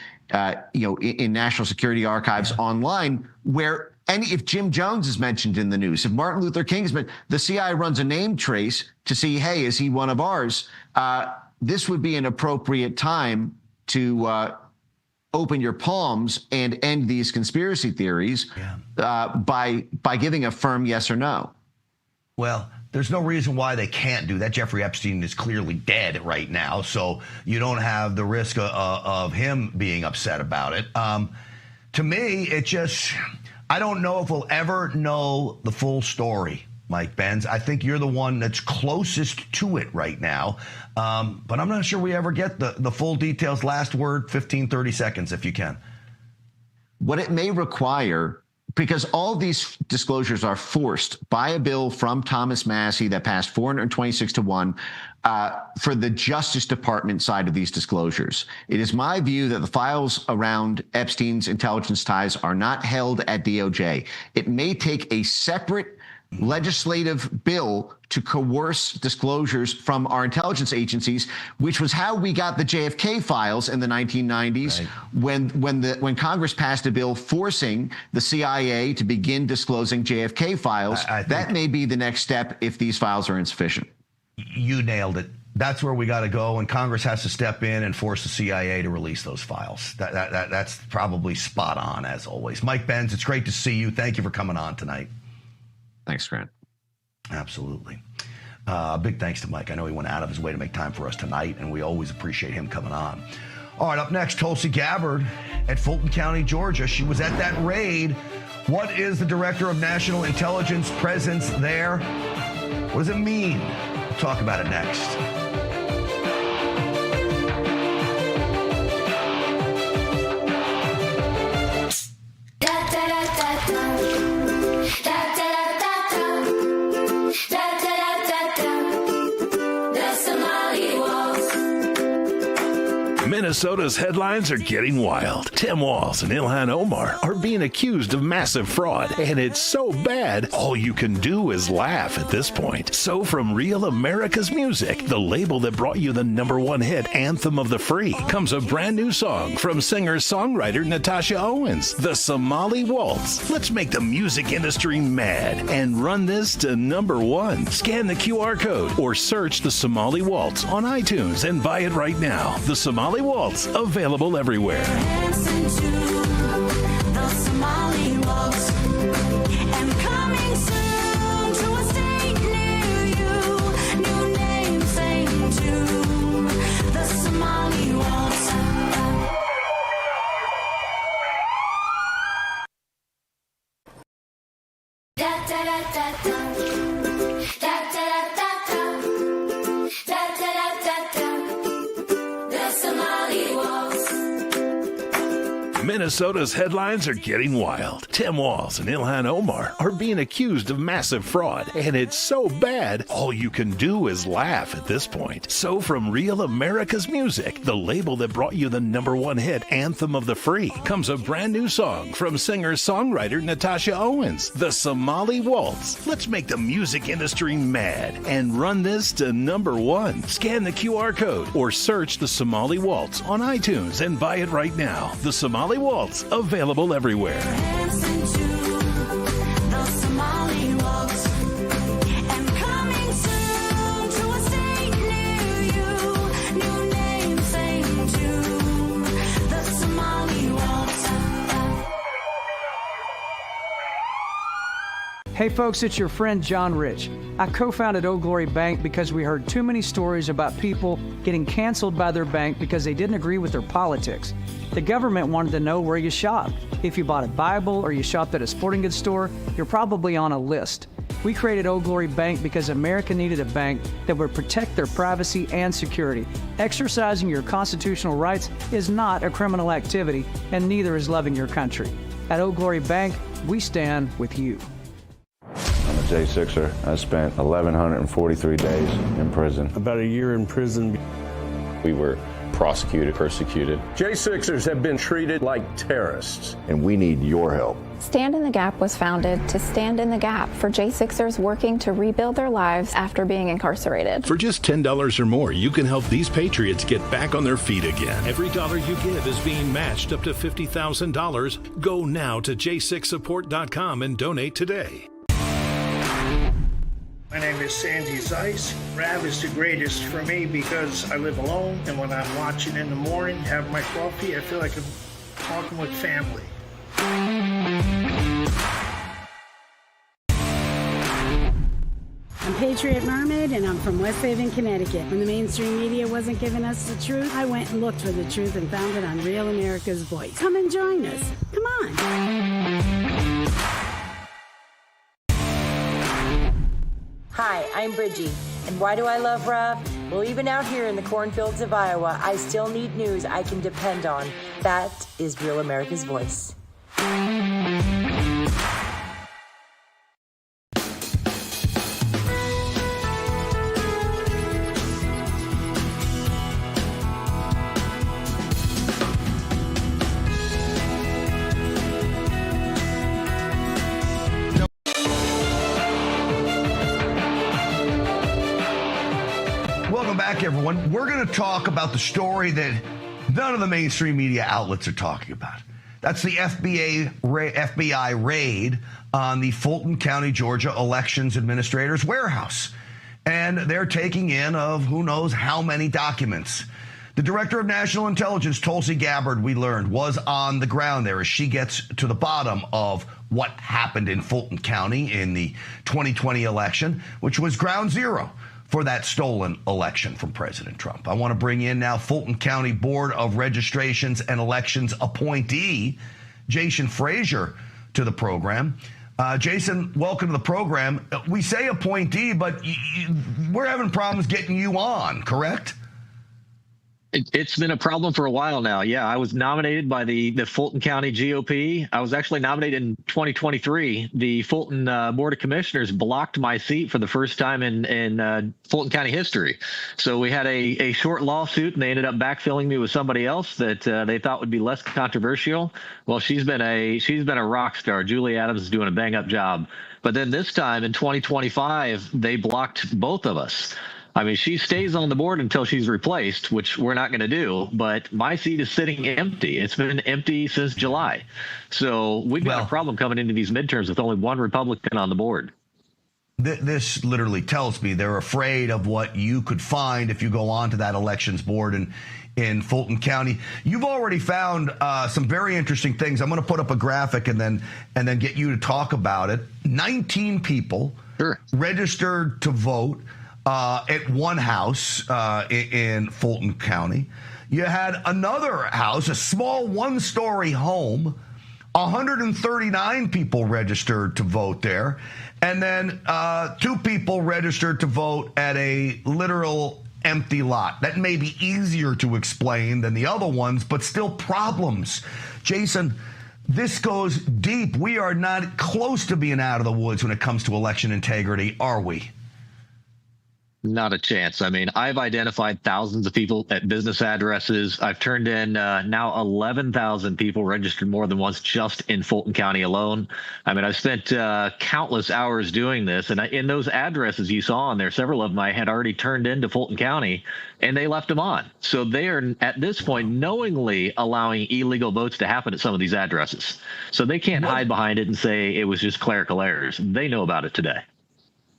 in national security archives online, where if Jim Jones is mentioned in the news, if Martin Luther King is mentioned, the CIA runs a name trace to see, hey, is he one of ours? This would be an appropriate time to open your palms and end these conspiracy theories by giving a firm yes or no. Well, there's no reason why they can't do that. Jeffrey Epstein is clearly dead right now, so you don't have the risk of him being upset about it. To me, I don't know if we'll ever know the full story, Mike Benz. I think you're the one that's closest to it right now, but I'm not sure we ever get the full details. Last word, 15, 30 seconds, if you can. What it may require, because all of these disclosures are forced by a bill from Thomas Massie that passed 426-1 for the Justice Department side of these disclosures. It is my view that the files around Epstein's intelligence ties are not held at DOJ. It may take a separate legislative bill to coerce disclosures from our intelligence agencies, which was how we got the JFK files in the 1990s, right, when Congress passed a bill forcing the CIA to begin disclosing JFK files. That may be the next step if these files are insufficient. You nailed it. That's where we got to go, and Congress has to step in and force the CIA to release those files. That's probably spot on, as always. Mike Benz, it's great to see you. Thank you for coming on tonight. Thanks, Grant. Absolutely. Big thanks to Mike. I know he went out of his way to make time for us tonight, and we always appreciate him coming on. All right, up next, Tulsi Gabbard at Fulton County, Georgia. She was at that raid. What is the Director of National Intelligence presence there? What does it mean? We'll talk about it next. Minnesota's headlines are getting wild. Tim Walz and Ilhan Omar are being accused of massive fraud, and it's so bad, all you can do is laugh at this point. So from Real America's Music, the label that brought you the #1 hit, Anthem of the Free, comes a brand new song from singer-songwriter Natasha Owens, The Somali Waltz. Let's make the music industry mad and run this to #1. Scan the QR code or search The Somali Waltz on iTunes and buy it right now. The Somali Waltz, available everywhere. The Somali Waltz, and coming soon to a state near you. New name, say Minnesota's headlines are getting wild. Tim Walz and Ilhan Omar are being accused of massive fraud, and it's so bad, all you can do is laugh at this point. So from Real America's Music, the label that brought you the #1 hit, Anthem of the Free, comes a brand new song from singer-songwriter Natasha Owens, The Somali Waltz. Let's make the music industry mad and run this to #1. Scan the QR code or search The Somali Waltz on iTunes and buy it right now. The Somali Waltz, available everywhere. Hey folks, it's your friend John Rich. I co-founded Old Glory Bank because we heard too many stories about people getting canceled by their bank because they didn't agree with their politics. The government wanted to know where you shopped. If you bought a Bible or you shopped at a sporting goods store, you're probably on a list. We created Old Glory Bank because America needed a bank that would protect their privacy and security. Exercising your constitutional rights is not a criminal activity, and neither is loving your country. At Old Glory Bank, we stand with you. I'm a J6er. I spent 1,143 days in prison. About a year in prison. We were prosecuted, persecuted. J6ers have been treated like terrorists. And we need your help. Stand in the Gap was founded to stand in the gap for J6ers working to rebuild their lives after being incarcerated. For just $10 or more, you can help these patriots get back on their feet again. Every dollar you give is being matched up to $50,000. Go now to j6support.com and donate today. My name is Sandy Zeiss. Rav is the greatest for me because I live alone, and when I'm watching in the morning, have my coffee, I feel like I'm talking with family. I'm Patriot Mermaid, and I'm from West Haven, Connecticut. When the mainstream media wasn't giving us the truth, I went and looked for the truth and found it on Real America's Voice. Come and join us. Come on. Hi, I'm Bridgie. And why do I love Rob? Well, even out here in the cornfields of Iowa, I still need news I can depend on. That is Real America's Voice. Everyone, we're going to talk about the story that none of the mainstream media outlets are talking about. That's the FBI raid on the Fulton County, Georgia elections administrator's warehouse. And they're taking in of who knows how many documents. The director of national intelligence, Tulsi Gabbard, we learned, was on the ground there as she gets to the bottom of what happened in Fulton County in the 2020 election, which was ground zero for that stolen election from President Trump. I want to bring in now Fulton County Board of Registrations and Elections appointee, Jason Frazier, to the program. Jason, welcome to the program. We say appointee, but we're having problems getting you on, correct? It's been a problem for a while now. Yeah, I was nominated by the Fulton County GOP. I was actually nominated in 2023. The Fulton Board of Commissioners blocked my seat for the first time in Fulton County history. So we had a short lawsuit, and they ended up backfilling me with somebody else that they thought would be less controversial. Well, she's been a rock star. Julie Adams is doing a bang-up job. But then this time in 2025, they blocked both of us. I mean, she stays on the board until she's replaced, which we're not going to do. But my seat is sitting empty. It's been empty since July. So we've got a problem coming into these midterms with only one Republican on the board. This literally tells me they're afraid of what you could find if you go on to that elections board in Fulton County. You've already found some very interesting things. I'm going to put up a graphic and then get you to talk about it. 19 people registered to vote at one house in Fulton County. You had another house, a small one-story home, 139 people registered to vote there. And then 2 people registered to vote at a literal empty lot. That may be easier to explain than the other ones, but still problems. Jason, this goes deep. We are not close to being out of the woods when it comes to election integrity, are we? Not a chance. I mean, I've identified thousands of people at business addresses. I've turned in now 11,000 people registered more than once just in Fulton County alone. I mean, I've spent countless hours doing this. And in those addresses you saw on there, several of them I had already turned into Fulton County, and they left them on. So they are, at this point, knowingly allowing illegal votes to happen at some of these addresses. So they can't hide behind it and say it was just clerical errors. They know about it today.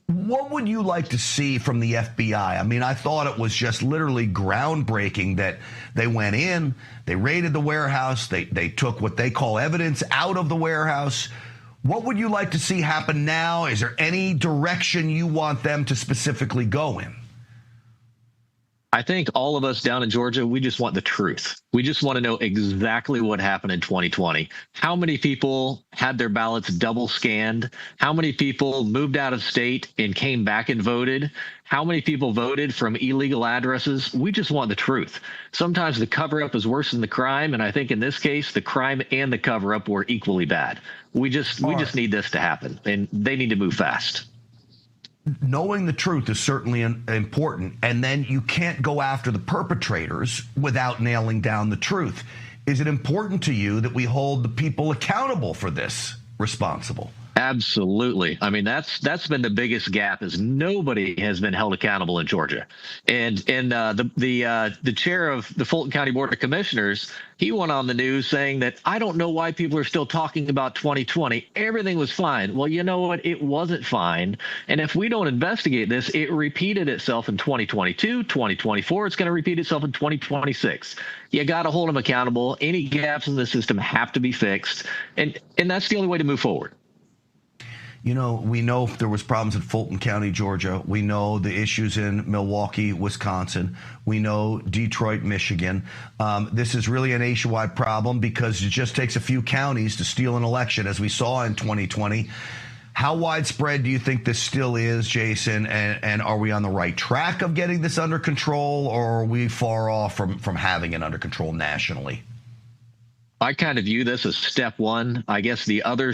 What would you like to see from the FBI? I mean, I thought it was just literally groundbreaking that they went in, they raided the warehouse, they took what they call evidence out of the warehouse. What would you like to see happen now? Is there any direction you want them to specifically go in? I think all of us down in Georgia, we just want the truth. We just want to know exactly what happened in 2020. How many people had their ballots double scanned? How many people moved out of state and came back and voted? How many people voted from illegal addresses? We just want the truth. Sometimes the cover-up is worse than the crime, and I think in this case, the crime and the cover-up were equally bad. We just need this to happen, and they need to move fast. Knowing the truth is certainly important, and then you can't go after the perpetrators without nailing down the truth. Is it important to you that we hold the people accountable for this responsible? Absolutely. I mean, that's been the biggest gap, is nobody has been held accountable in Georgia. And the chair of the Fulton County Board of Commissioners, he went on the news saying that I don't know why people are still talking about 2020. Everything was fine. Well, you know what? It wasn't fine. And if we don't investigate this, it repeated itself in 2022, 2024. It's going to repeat itself in 2026. You got to hold them accountable. Any gaps in the system have to be fixed. And that's the only way to move forward. You know, we know there was problems in Fulton County, Georgia. We know the issues in Milwaukee, Wisconsin. We know Detroit, Michigan. This is really a nationwide problem because it just takes a few counties to steal an election, as we saw in 2020. How widespread do you think this still is, Jason? And are we on the right track of getting this under control, or are we far off from having it under control nationally? I kind of view this as step one. I guess the other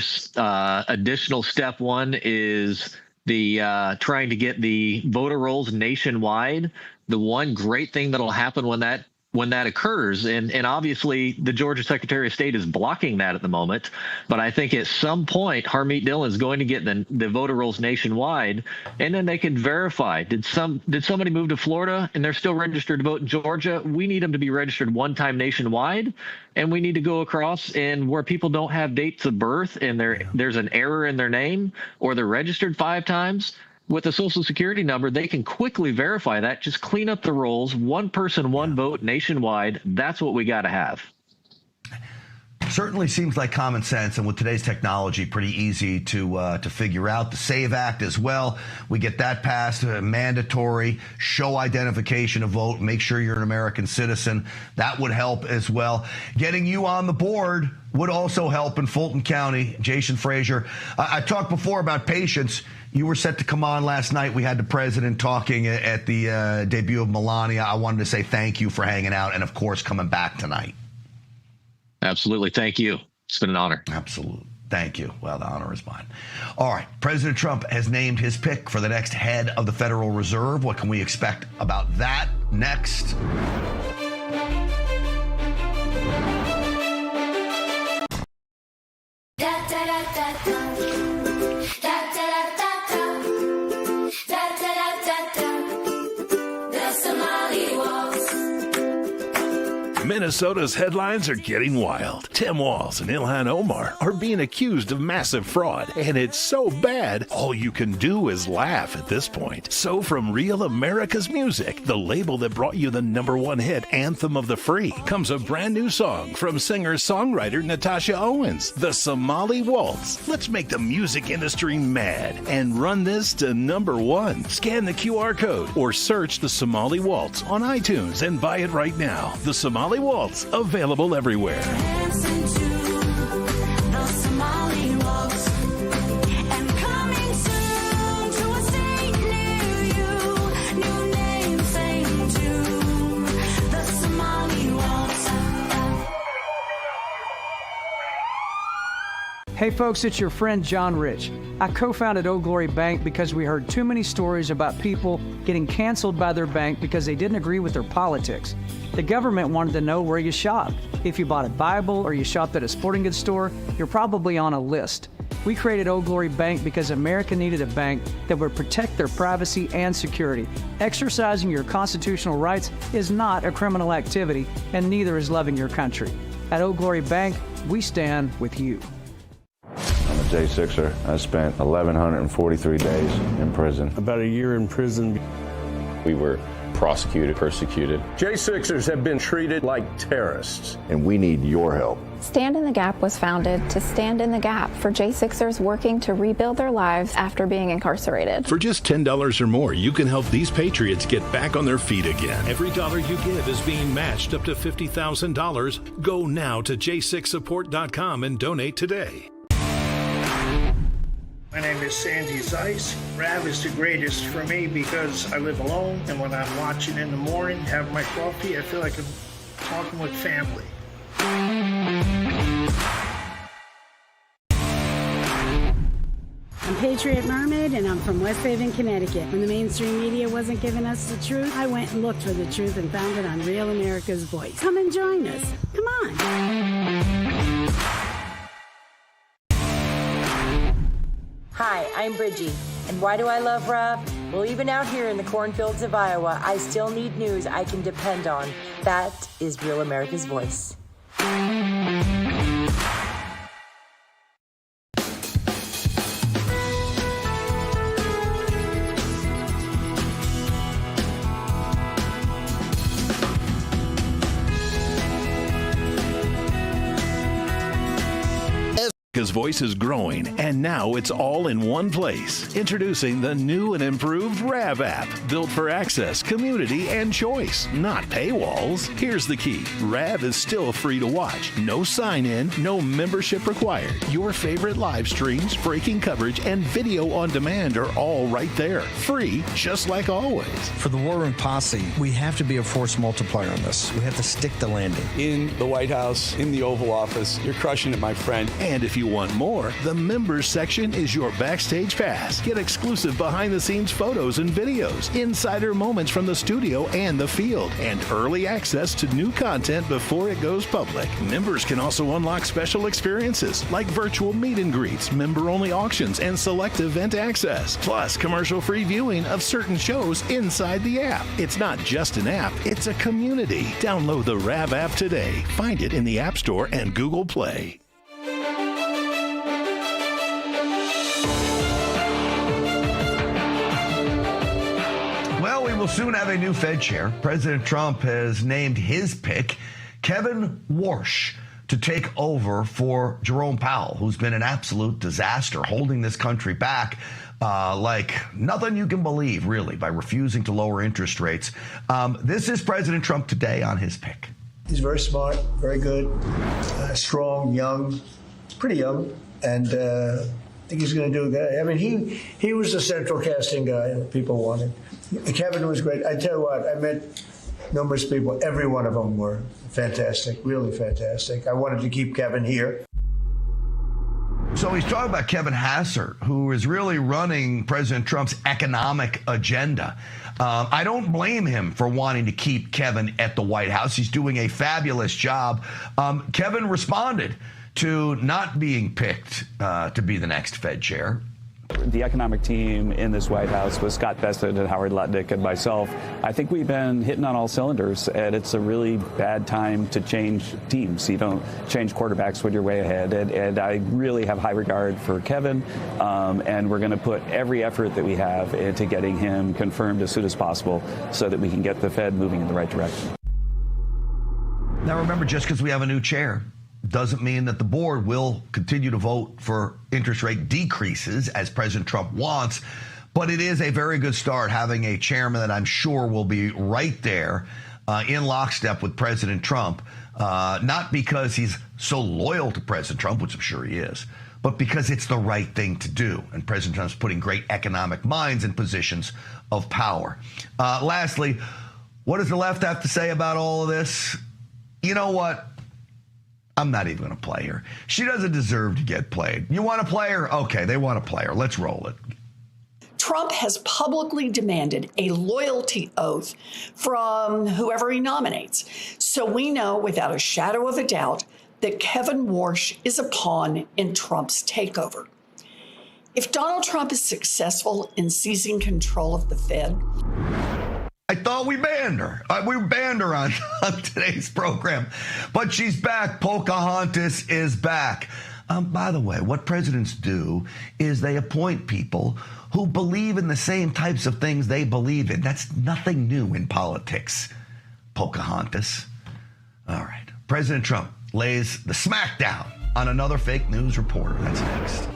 additional step one is the trying to get the voter rolls nationwide. The one great thing that'll happen when that occurs, and obviously the Georgia Secretary of State is blocking that at the moment, but I think at some point Harmeet Dillon is going to get the voter rolls nationwide, and then they can verify, did somebody move to Florida and they're still registered to vote in Georgia? We need them to be registered one time nationwide, and we need to go across, and where people don't have dates of birth and there's an error in their name, or they're registered 5 times, with a social security number, they can quickly verify that. Just clean up the rolls, one person, one vote nationwide. That's what we got to have. Certainly seems like common sense, and with today's technology, pretty easy to figure out. The SAVE Act as well, we get that passed, mandatory, show identification to vote, make sure you're an American citizen. That would help as well. Getting you on the board would also help in Fulton County. Jason Frazier, I talked before about patience. You were set to come on last night. We had the president talking at the debut of Melania. I wanted to say thank you for hanging out and, of course, coming back tonight. Absolutely. Thank you. It's been an honor. Absolutely. Thank you. Well, the honor is mine. All right. President Trump has named his pick for the next head of the Federal Reserve. What can we expect about that next? Minnesota's headlines are getting wild. Tim Walz and Ilhan Omar are being accused of massive fraud, and it's so bad, all you can do is laugh at this point. So from Real America's Music, the label that brought you the #1 hit, Anthem of the Free, comes a brand new song from singer-songwriter Natasha Owens, The Somali Waltz. Let's make the music industry mad and run this to #1. Scan the QR code or search The Somali Waltz on iTunes and buy it right now. The Somali Waltz, available everywhere. Hey folks, it's your friend John Rich. I co-founded Old Glory Bank because we heard too many stories about people getting canceled by their bank because they didn't agree with their politics. The government wanted to know where you shopped. If you bought a Bible or you shopped at a sporting goods store, you're probably on a list. We created Old Glory Bank because America needed a bank that would protect their privacy and security. Exercising your constitutional rights is not a criminal activity, and neither is loving your country. At Old Glory Bank, we stand with you. I'm a J6er. I spent 1,143 days in prison. About a year in prison. We were prosecuted, persecuted. J6ers have been treated like terrorists. And we need your help. Stand in the Gap was founded to stand in the gap for J6ers working to rebuild their lives after being incarcerated. For just $10 or more, you can help these patriots get back on their feet again. Every dollar you give is being matched up to $50,000. Go now to j6support.com and donate today. My name is Sandy Zeiss. Rav is the greatest for me because I live alone, and when I'm watching in the morning, have my coffee, I feel like I'm talking with family. I'm Patriot Mermaid, and I'm from West Haven, Connecticut. When the mainstream media wasn't giving us the truth, I went and looked for the truth and found it on Real America's Voice. Come and join us. Come on. Hi, I'm Bridgie. And why do I love Rob? Well, even out here in the cornfields of Iowa, I still need news I can depend on. That is Real America's Voice. His voice is growing, and now it's all in one place. Introducing the new and improved Rav app, built for access, community, and choice, not paywalls. Here's the key. Rav is still free to watch. No sign-in, no membership required. Your favorite live streams, breaking coverage, and video on demand are all right there. Free, just like always. For the War Room Posse, we have to be a force multiplier on this. We have to stick the landing. In the White House, in the Oval Office, you're crushing it, my friend. And if you want more, the members section is your backstage pass. Get exclusive behind-the-scenes photos and videos, insider moments from the studio and the field, and early access to new content before it goes public. Members can also unlock special experiences like virtual meet and greets, member-only auctions, and select event access, plus commercial-free viewing of certain shows inside the app. It's not just an app, it's a community. Download the Rav app today. Find it in the App Store and Google Play. Well, we will soon have a new Fed chair. President Trump has named his pick, Kevin Warsh, to take over for Jerome Powell, who's been an absolute disaster, holding this country back like nothing you can believe, really, by refusing to lower interest rates. This is President Trump today on his pick. He's very smart, very good, strong, young, pretty young, and I think he's going to do good. I mean, he was the central casting guy that people wanted. Kevin was great. I tell you what, I met numerous people. Every one of them were fantastic, really fantastic. I wanted to keep Kevin here. So he's talking about Kevin Hassert, who is really running President Trump's economic agenda. I don't blame him for wanting to keep Kevin at the White House. He's doing a fabulous job. Kevin responded to not being picked to be the next Fed chair. The economic team in this White House with Scott Bessent and Howard Lutnick and myself, I think we've been hitting on all cylinders, and it's a really bad time to change teams. You don't change quarterbacks when you're way ahead, and I really have high regard for Kevin, and we're going to put every effort that we have into getting him confirmed as soon as possible so that we can get the Fed moving in the right direction. Now remember, just because we have a new chair doesn't mean that the board will continue to vote for interest rate decreases as President Trump wants, but it is a very good start having a chairman that I'm sure will be right there in lockstep with President Trump, not because he's so loyal to President Trump, which I'm sure he is, but because it's the right thing to do. And President Trump's putting great economic minds in positions of power. Lastly, what does the left have to say about all of this? You know what? I'm not even going to play her. She doesn't deserve to get played. You want to play her? Okay, they want to play her. Let's roll it. Trump has publicly demanded a loyalty oath from whoever he nominates. So we know without a shadow of a doubt that Kevin Warsh is a pawn in Trump's takeover. If Donald Trump is successful in seizing control of the Fed, I thought we banned her. We banned her on today's program, but she's back. Pocahontas is back. By the way, what presidents do is they appoint people who believe in the same types of things they believe in. That's nothing new in politics. Pocahontas. All right. President Trump lays the smackdown on another fake news reporter. That's next.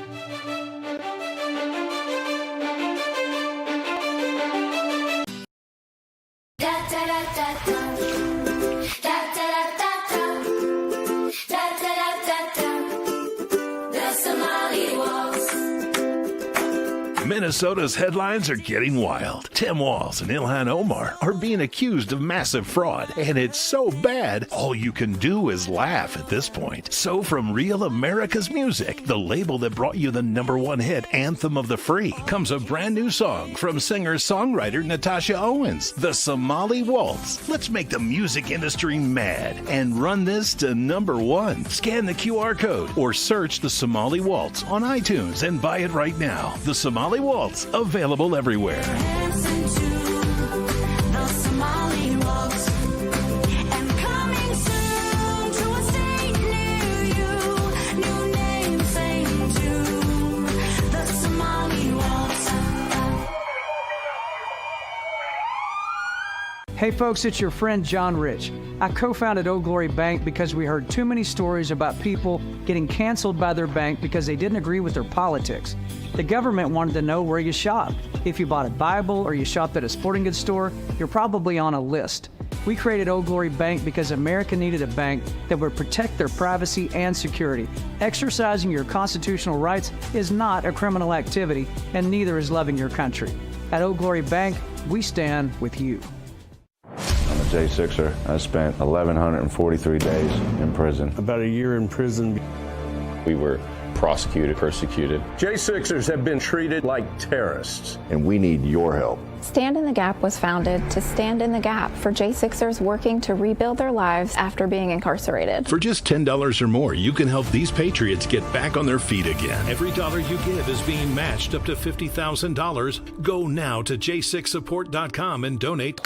Minnesota's headlines are getting wild. Tim Walz and Ilhan Omar are being accused of massive fraud, and it's so bad, all you can do is laugh at this point. So from Real America's Music, the label that brought you the #1 hit, Anthem of the Free, comes a brand new song from singer-songwriter Natasha Owens, The Somali Waltz. Let's make the music industry mad and run this to #1. Scan the QR code or search The Somali Waltz on iTunes and buy it right now. The Somali Waltz, available everywhere. Hey folks, it's your friend John Rich. I co-founded Old Glory Bank because we heard too many stories about people getting canceled by their bank because they didn't agree with their politics. The government wanted to know where you shop. If you bought a Bible or you shopped at a sporting goods store, you're probably on a list. We created Old Glory Bank because America needed a bank that would protect their privacy and security. Exercising your constitutional rights is not a criminal activity, and neither is loving your country. At Old Glory Bank, we stand with you. I'm a J6er. I spent 1,143 days in prison. About a year in prison. We were prosecuted, persecuted. J6ers have been treated like terrorists. And we need your help. Stand in the Gap was founded to stand in the gap for J6ers working to rebuild their lives after being incarcerated. For just $10 or more, you can help these patriots get back on their feet again. Every dollar you give is being matched up to $50,000. Go now to j6support.com and donate.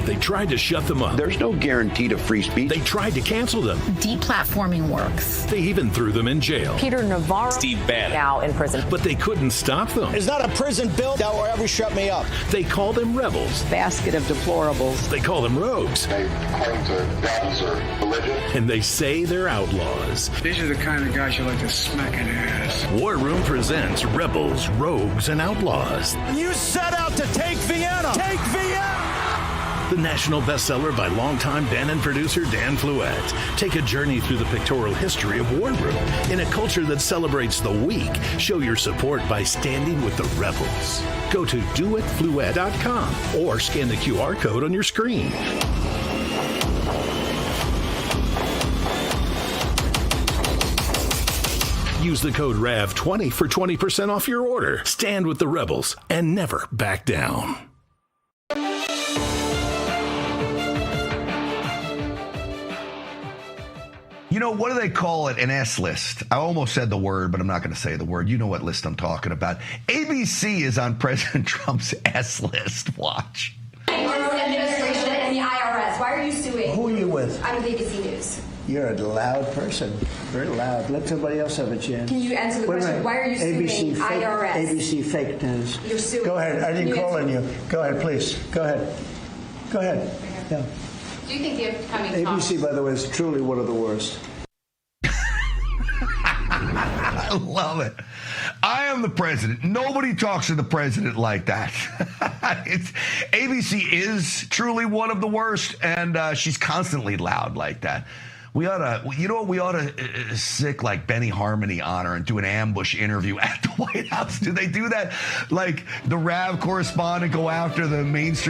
They tried to shut them up. There's no guarantee to free speech. They tried to cancel them. Deplatforming works. They even threw them in jail. Peter Navarro, Steve Bannon, now in prison. But they couldn't stop them. There's not a prison built that will ever shut me up. They call them rebels. Basket of deplorables. They call them rogues. They claim to values or religion. And they say they're outlaws. These are the kind of guys you like to smack in the ass. War Room presents Rebels, Rogues, and Outlaws. You set out to take Vienna. Take Vienna! The national bestseller by longtime Bannon producer Dan Fluette. Take a journey through the pictorial history of War Room in a culture that celebrates the weak. Show your support by standing with the rebels. Go to doitfluette.com or scan the QR code on your screen. Use the code RAV20 for 20% off your order. Stand with the rebels and never back down. You know, what do they call it? An S list. I almost said the word, but I'm not going to say the word. You know what list I'm talking about. ABC is on President Trump's S list. Watch. Administration and the IRS. Why are you suing? Who are you with? I'm with ABC News. You're a loud person. Very loud. Let somebody else have a chance. Can you answer the question? Why are you suing IRS? ABC fake news. You're suing. Go ahead. I didn't call on you. Go ahead, please. Go ahead. Go ahead. Yeah. Do you think the upcoming ABC, by the way, is truly one of the worst. I love it. I am the president. Nobody talks to the president like that. ABC is truly one of the worst, and she's constantly loud like that. We ought to, you know what, we ought to sick like Benny Harmony on her and do an ambush interview at the White House. Do they do that? Like the RAV correspondent go after the mainstream